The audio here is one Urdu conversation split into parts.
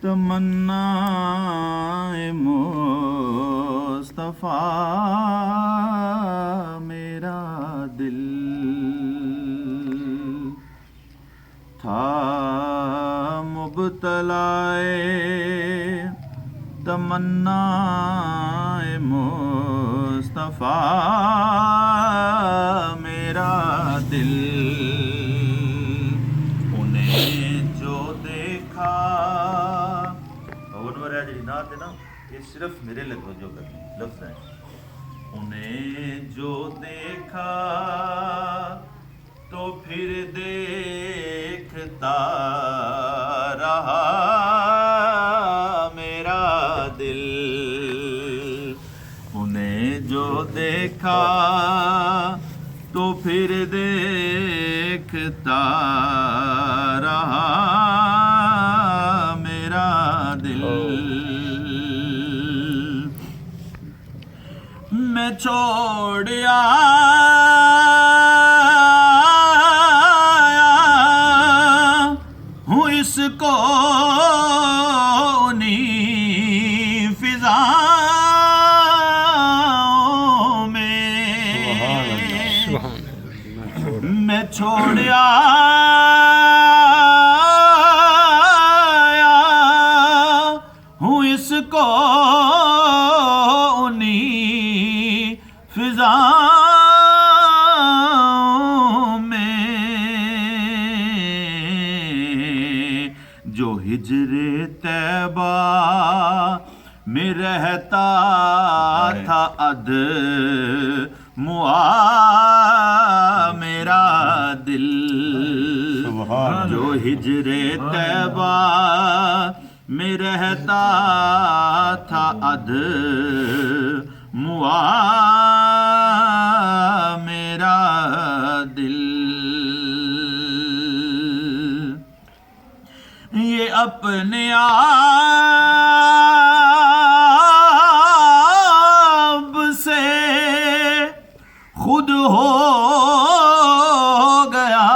تمنا مصطفیٰ میرا دل تھا مبتلائے تمنا مصطفیٰ میرا دل انہیں جو دیکھا جی نعت ہے نا یہ صرف میرے لیے توجہ کرنی لفظ ہیں انہیں جو دیکھا تو پھر دیکھتا رہا میرا دل انہیں جو دیکھا تو پھر دیکھتا رہا میرا دل میں چھوڑ آیا ہوں اس کو انہیں فضاؤں میں چھوڑ آیا ہوں اس کو انہیں فضاؤں میں جو ہجر طیبہ میں رہتا تھا ادمعا میرا دل جو ہجر طیبہ میں رہتا تھا ادمعا میرا دل یہ اپنے آپ سے خود ہو گیا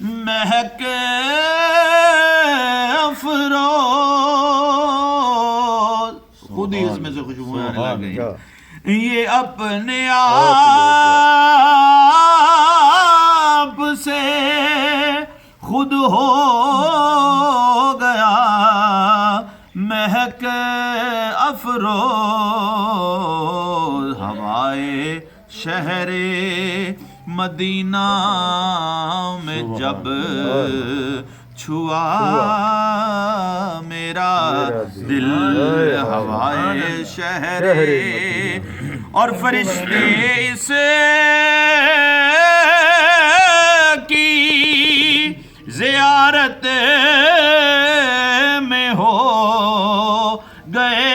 مہک افروز خود ہی اس میں سے خوشبو آنے لگ گئی یہ اپنے آپ سے خود ہو گیا مہک افروز ہوائے شہر مدینہ میں جب چھوا میرا دل ہوائے شہر اور فرشتے اس کی زیارت میں ہو گئے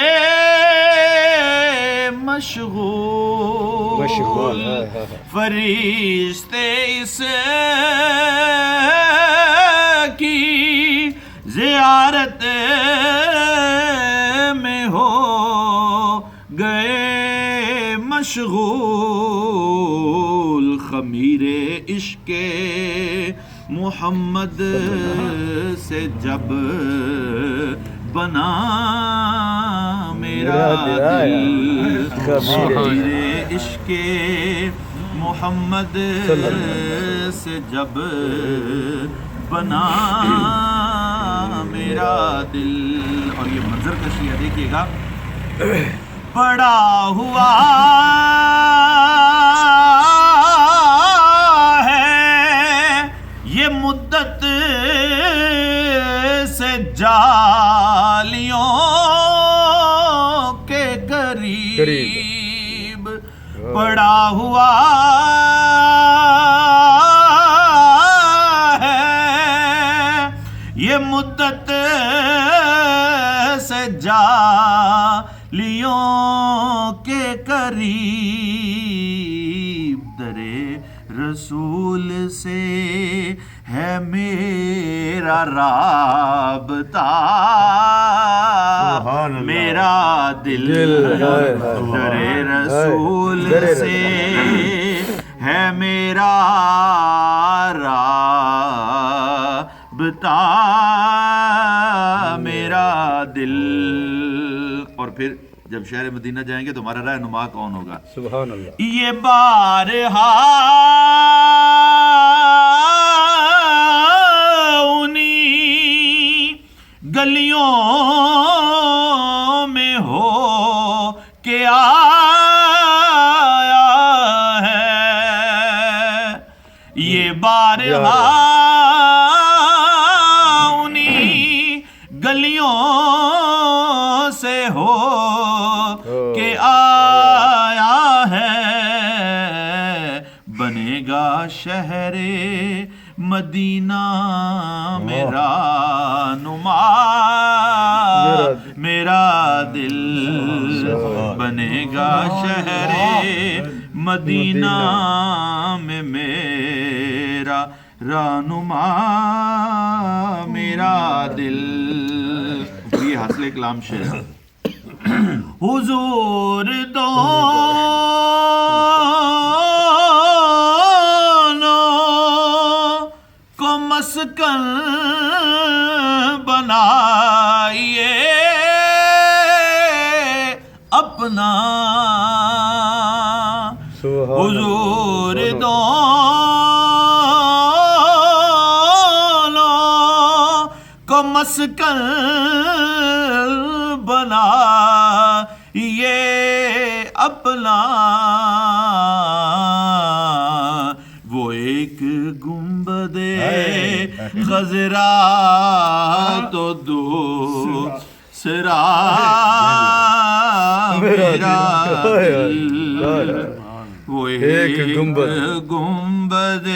مشغول فرشتے اس کی زیارت میں ہو گئے مشغول خمیر عشق محمد سے جب بنا میرا دل خمیر عشق محمد سے جب بنا میرا دل اور یہ منظر کشی ہے دیکھیے گا پڑا ہوا یہ مدت سے جالیوں کے قریب پڑا ہوا ہے یہ مدت سے جالیوں کے قریب درے رسول سے ہے میرا رابطہ میرا دل در رسول سے ہے میرا بتا میرا دل. اور پھر جب شہر مدینہ جائیں گے تو ہمارا رہنما کون ہوگا؟ سبحان اللہ. یہ بارہا انہی گلیوں میں ہو کے آیا ہے. یہ بارہا انہی گلیوں سے ہو کے آیا ہے. بنے گا شہر مدینہ میرا نما میرا دل. بنے گا شہر مدینہ میں میرا رہنما میرا دل. یہ حاصل کلام شعر. حضور دونوں کو مسکن بنائیے اپنا. حضور دونوں کو مسکن بنا یہ اپنا. وہ ایک گنبد خضرا تو دوسرا میرا دل. وہ ایک گنبد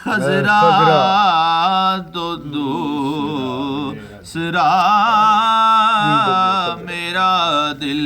خضرا تو دوسرا میرا دل.